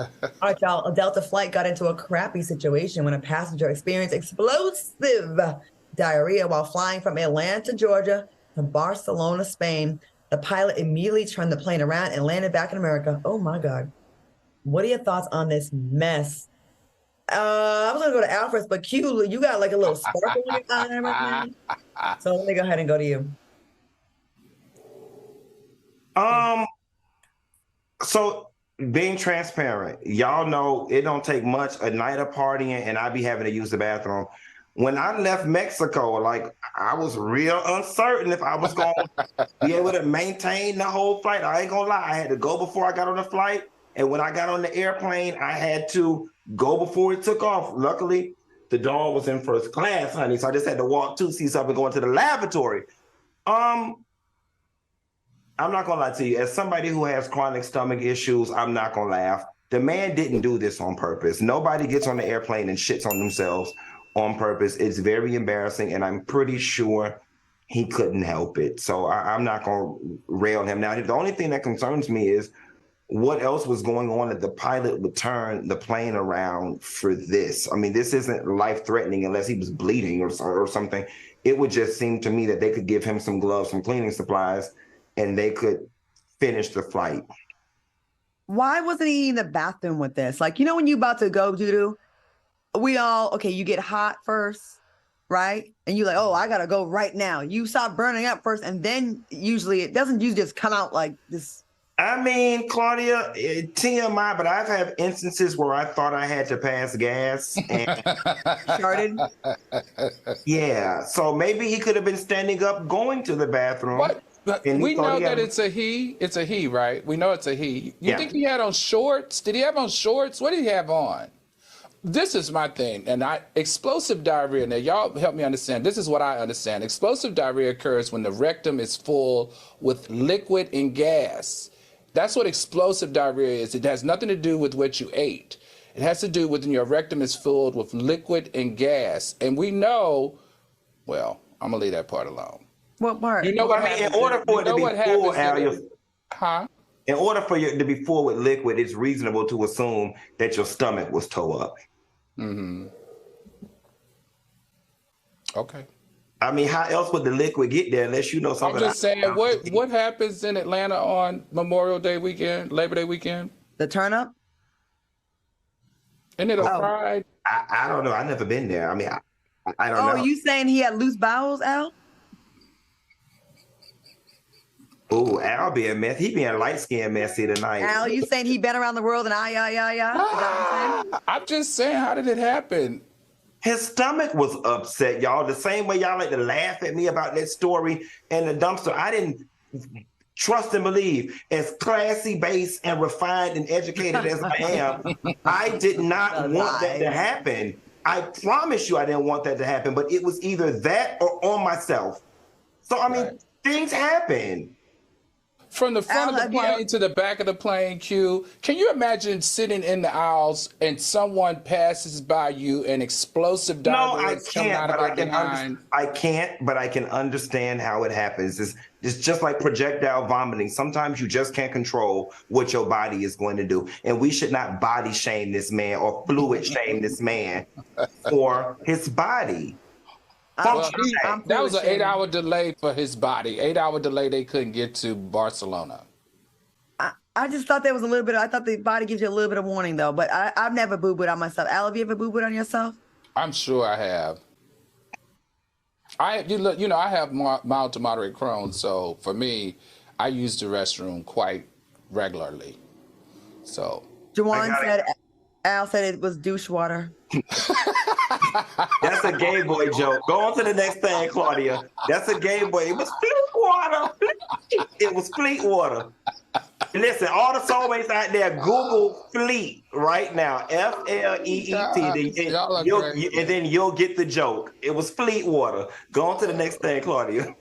All right, y'all. A Delta flight got into a crappy situation when a passenger experienced explosive diarrhea while flying from Atlanta, Georgia to Barcelona, Spain. The pilot immediately turned the plane around and landed back in America. Oh my God. What are your thoughts on this mess? I was gonna go to Alfred's, but Q, you got like a little sparkle in your eye right now. So let me go ahead and go to you. So being transparent, y'all know it don't take much a night of partying and I be having to use the bathroom. When I left Mexico, like I was real uncertain if I was going to be able to maintain the whole flight. I ain't gonna lie, I had to go before I got on the flight, and when I got on the airplane, I had to go before it took off. Luckily, the dog was in first class, honey, so I just had to walk 2 seats up and go into the lavatory. I'm not gonna lie to you. As somebody who has chronic stomach issues, I'm not gonna laugh. The man didn't do this on purpose. Nobody gets on the airplane and shits on themselves on purpose. It's very embarrassing, and I'm pretty sure he couldn't help it. So I'm not gonna rail him. Now, the only thing that concerns me is what else was going on that the pilot would turn the plane around for this. I mean, this isn't life-threatening unless he was bleeding or something. It would just seem to me that they could give him some gloves, some cleaning supplies, and they could finish the flight. Why wasn't he in the bathroom with this? Like, you know, when you about to go doo-doo, you get hot first, right? And you're like, oh, I gotta go right now. You stop burning up first, and then it doesn't usually just come out like this. I mean, Claudia, TMI, but I've had instances where I thought I had to pass gas and started. Yeah, so maybe he could have been standing up going to the bathroom. What? But we know that it's a he. It's a he, right? We know it's a he. You think he had on shorts? Did he have on shorts? What did he have on? This is my thing. And explosive diarrhea, now y'all help me understand. This is what I understand. Explosive diarrhea occurs when the rectum is full with liquid and gas. That's what explosive diarrhea is. It has nothing to do with what you ate. It has to do with when your rectum is filled with liquid and gas. And we know, well, I'm going to leave that part alone. What part? You know what I mean? In order for it to be full, Al, in order for you to be full with liquid, it's reasonable to assume that your stomach was towed up. Mm-hmm. Okay. I mean, how else would the liquid get there unless you know something? I'm just saying, what happens in Atlanta on Memorial Day weekend, Labor Day weekend? The turn up? Isn't it a pride? I don't know. I've never been there. I mean, I don't know. Oh, you saying he had loose bowels, Al? Oh, Al being messy. He being light-skinned messy tonight. Al, you saying he been around the world and I'm just saying, how did it happen? His stomach was upset, y'all. The same way y'all like to laugh at me about that story in the dumpster. I didn't trust and believe. As classy, base, and refined and educated as I am, I did not want that to happen. I promise you I didn't want that to happen, but it was either that or on myself. So, I mean, things happen. From the front of the plane to the back of the plane, Q, can you imagine sitting in the aisles and someone passes by you and explosive diarrhea coming out of their behind? I can't, but I can understand how it happens. It's just like projectile vomiting. Sometimes you just can't control what your body is going to do. And we should not body shame this man or fluid shame this man for his body. Well, that was an 8-hour delay for his body. 8-hour delay, they couldn't get to Barcelona. I just thought there was a little bit. I thought the body gives you a little bit of warning, though. But I've never boo-booed on myself. Al, have you ever boo-booed on yourself? I'm sure I have. I have mild to moderate Crohn's, so for me, I use the restroom quite regularly. So Juwan said, Al said it was douche water. That's a gay boy joke. Go on to the next thing, Claudia. That's a gay boy. It was fleet water. It was fleet water. Listen, all the soulmates out there, Google fleet right now. FLEET. And then you'll get the joke. It was fleet water. Go on to the next thing, Claudia.